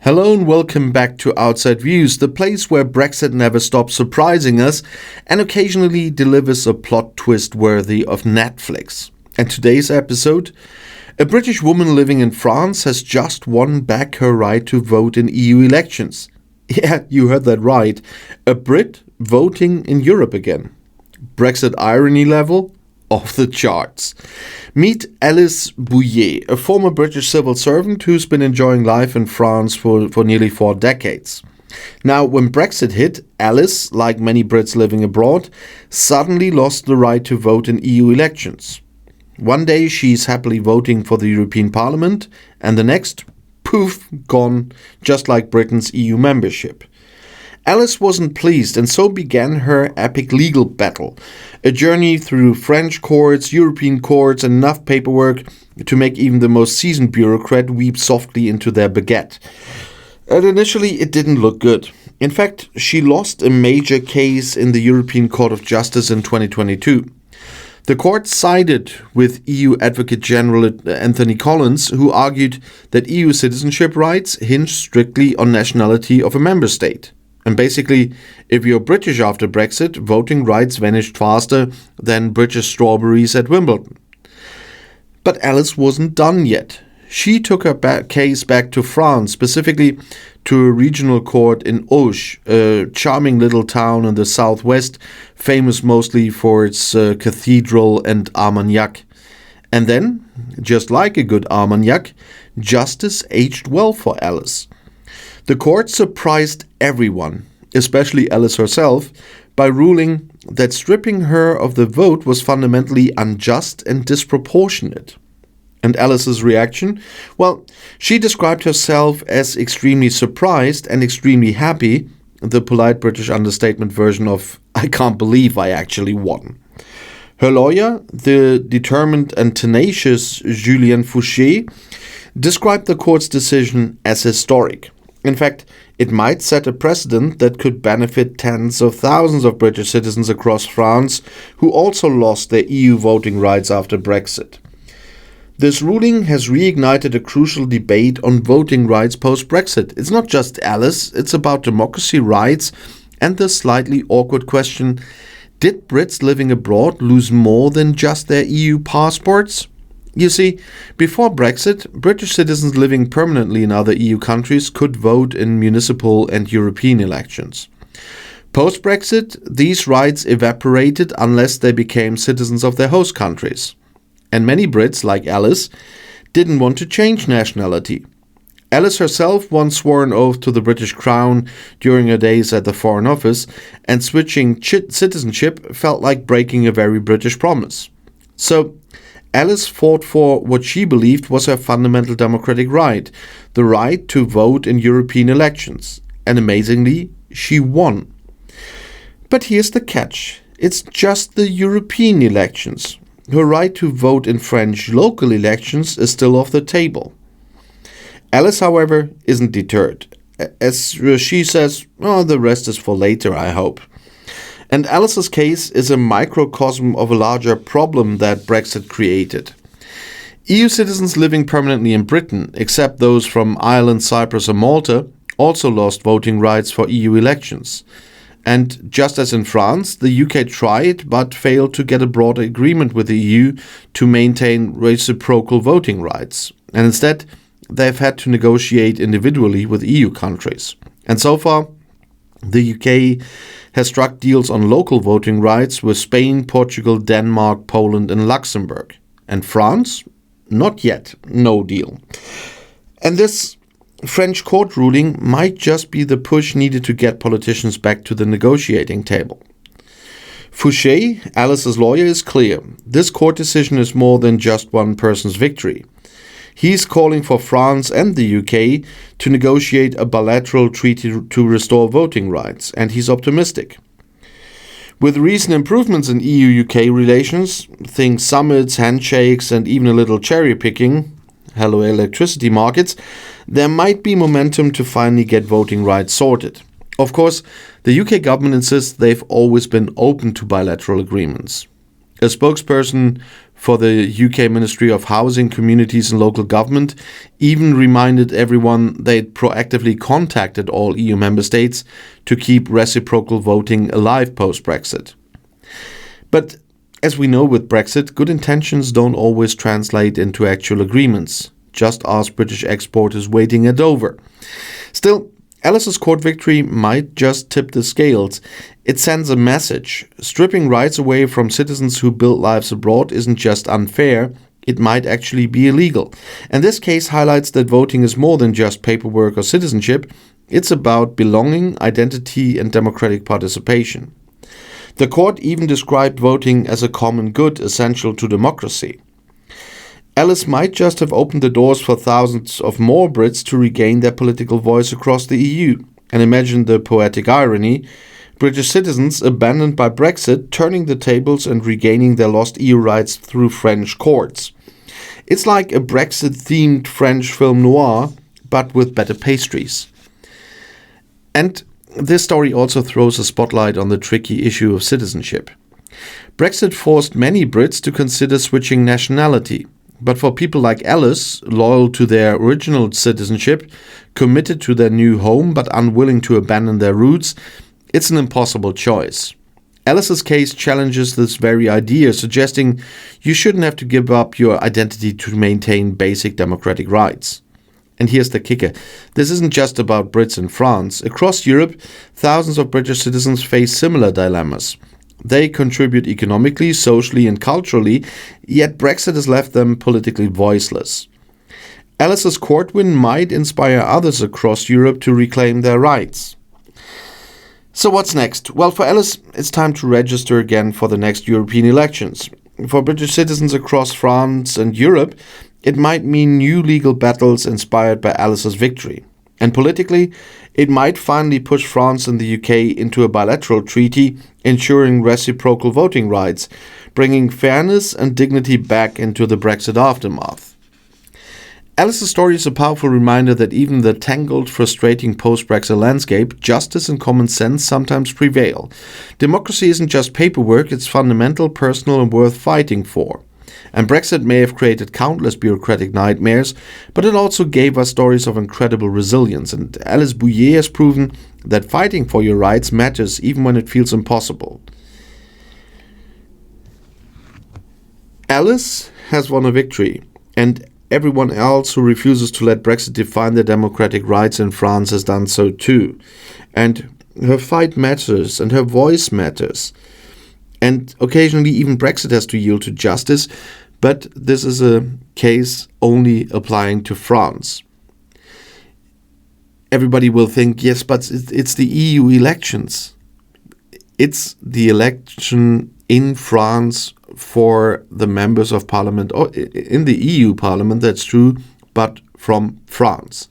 Hello and welcome back to Outside Views, the place where Brexit never stops surprising us and occasionally delivers a plot twist worthy of Netflix. And today's episode, a British woman living in France has just won back her right to vote in EU elections. Yeah, you heard that right. A Brit voting in Europe again. Brexit irony level? Off the charts. Meet Alice Bouillet, a former British civil servant who's been enjoying life in France for nearly 4 decades. Now, when Brexit hit, Alice, like many Brits living abroad, suddenly lost the right to vote in EU elections. One day she's happily voting for the European Parliament, and the next, poof, gone, just like Britain's EU membership. Alice wasn't pleased, and so began her epic legal battle, a journey through French courts, European courts, and enough paperwork to make even the most seasoned bureaucrat weep softly into their baguette. And initially, it didn't look good. In fact, she lost a major case in the European Court of Justice in 2022. The court sided with EU Advocate General Anthony Collins, who argued that EU citizenship rights hinge strictly on nationality of a member state. And basically, if you're British after Brexit, voting rights vanished faster than British strawberries at Wimbledon. But Alice wasn't done yet. She took her case back to France, specifically to a regional court in Auch, a charming little town in the southwest, famous mostly for its cathedral and Armagnac. And then, just like a good Armagnac, justice aged well for Alice. The court surprised everyone, especially Alice herself, by ruling that stripping her of the vote was fundamentally unjust and disproportionate. And Alice's reaction? Well, she described herself as extremely surprised and extremely happy, the polite British understatement version of, I can't believe I actually won. Her lawyer, the determined and tenacious Julien Fouché, described the court's decision as historic. In fact, it might set a precedent that could benefit tens of thousands of British citizens across France who also lost their EU voting rights after Brexit. This ruling has reignited a crucial debate on voting rights post-Brexit. It's not just Alice, it's about democracy rights and the slightly awkward question, did Brits living abroad lose more than just their EU passports? You see, before Brexit, British citizens living permanently in other EU countries could vote in municipal and European elections. Post-Brexit, these rights evaporated unless they became citizens of their host countries. And many Brits, like Alice, didn't want to change nationality. Alice herself once swore an oath to the British Crown during her days at the Foreign Office, and switching citizenship felt like breaking a very British promise. So, Alice fought for what she believed was her fundamental democratic right, the right to vote in European elections. And amazingly, she won. But here's the catch. It's just the European elections. Her right to vote in French local elections is still off the table. Alice, however, isn't deterred. As she says, the rest is for later, I hope. And Alice's case is a microcosm of a larger problem that Brexit created. EU citizens living permanently in Britain, except those from Ireland, Cyprus and Malta, also lost voting rights for EU elections. And just as in France, the UK tried but failed to get a broad agreement with the EU to maintain reciprocal voting rights. And instead, they've had to negotiate individually with EU countries. And so far, the UK has struck deals on local voting rights with Spain, Portugal, Denmark, Poland and Luxembourg. And France? Not yet. No deal. And this French court ruling might just be the push needed to get politicians back to the negotiating table. Fouché, Alice's lawyer, is clear. This court decision is more than just one person's victory. He's calling for France and the UK to negotiate a bilateral treaty to restore voting rights, and he's optimistic. With recent improvements in EU-UK relations, think summits, handshakes, and even a little cherry-picking, hello electricity markets, there might be momentum to finally get voting rights sorted. Of course, the UK government insists they've always been open to bilateral agreements. A spokesperson for the UK Ministry of Housing, Communities and Local Government even reminded everyone they'd proactively contacted all EU member states to keep reciprocal voting alive post-Brexit. But as we know with Brexit, good intentions don't always translate into actual agreements. Just ask British exporters waiting at Dover. Still, Alice's court victory might just tip the scales. It sends a message. Stripping rights away from citizens who build lives abroad isn't just unfair, it might actually be illegal. And this case highlights that voting is more than just paperwork or citizenship. It's about belonging, identity, and democratic participation. The court even described voting as a common good essential to democracy. Alice might just have opened the doors for thousands of more Brits to regain their political voice across the EU. And imagine the poetic irony: British citizens abandoned by Brexit turning the tables and regaining their lost EU rights through French courts. It's like a Brexit-themed French film noir, but with better pastries. And this story also throws a spotlight on the tricky issue of citizenship. Brexit forced many Brits to consider switching nationality. But for people like Alice, loyal to their original citizenship, committed to their new home but unwilling to abandon their roots, it's an impossible choice. Alice's case challenges this very idea, suggesting you shouldn't have to give up your identity to maintain basic democratic rights. And here's the kicker. This isn't just about Brits in France. Across Europe, thousands of British citizens face similar dilemmas. They contribute economically, socially and culturally, yet Brexit has left them politically voiceless. Alice's court win might inspire others across Europe to reclaim their rights. So what's next? Well, for Alice, it's time to register again for the next European elections. For British citizens across France and Europe, it might mean new legal battles inspired by Alice's victory. And politically, it might finally push France and the UK into a bilateral treaty ensuring reciprocal voting rights, bringing fairness and dignity back into the Brexit aftermath. Alice's story is a powerful reminder that even the tangled, frustrating post-Brexit landscape, justice and common sense sometimes prevail. Democracy isn't just paperwork, it's fundamental, personal and worth fighting for. And Brexit may have created countless bureaucratic nightmares, but it also gave us stories of incredible resilience. And Alice Bouillet has proven that fighting for your rights matters even when it feels impossible. Alice has won a victory, and everyone else who refuses to let Brexit define their democratic rights in France has done so too. And her fight matters, and her voice matters. And occasionally even Brexit has to yield to justice, but this is a case only applying to France. Everybody will think, yes, but it's the EU elections. It's the election in France for the members of parliament, or in the EU parliament, that's true, but from France.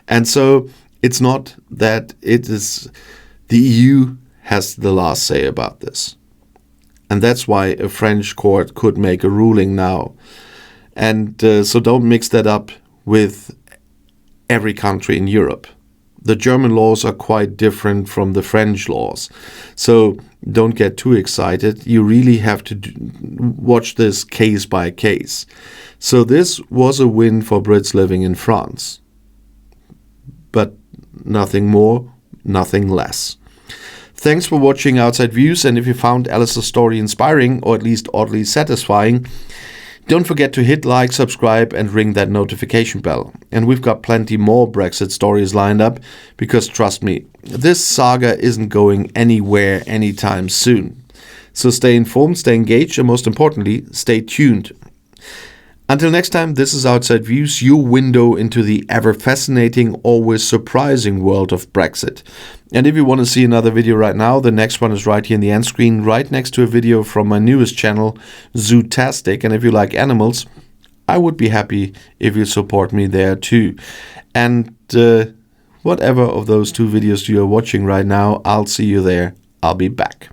And so it's not that it is the EU has the last say about this. And that's why a French court could make a ruling now. And so don't mix that up with every country in Europe. The German laws are quite different from the French laws. So don't get too excited. You really have to watch this case by case. So this was a win for Brits living in France. But nothing more, nothing less. Thanks for watching Outside Views, and if you found Alice's story inspiring or at least oddly satisfying, don't forget to hit like, subscribe and ring that notification bell. And we've got plenty more Brexit stories lined up because trust me, this saga isn't going anywhere anytime soon. So stay informed, stay engaged and most importantly, stay tuned. Until next time, this is Outside Views, your window into the ever-fascinating, always surprising world of Brexit. And if you want to see another video right now, the next one is right here in the end screen, right next to a video from my newest channel, Zootastic. And if you like animals, I would be happy if you support me there too. And whatever of those two videos you are watching right now, I'll see you there. I'll be back.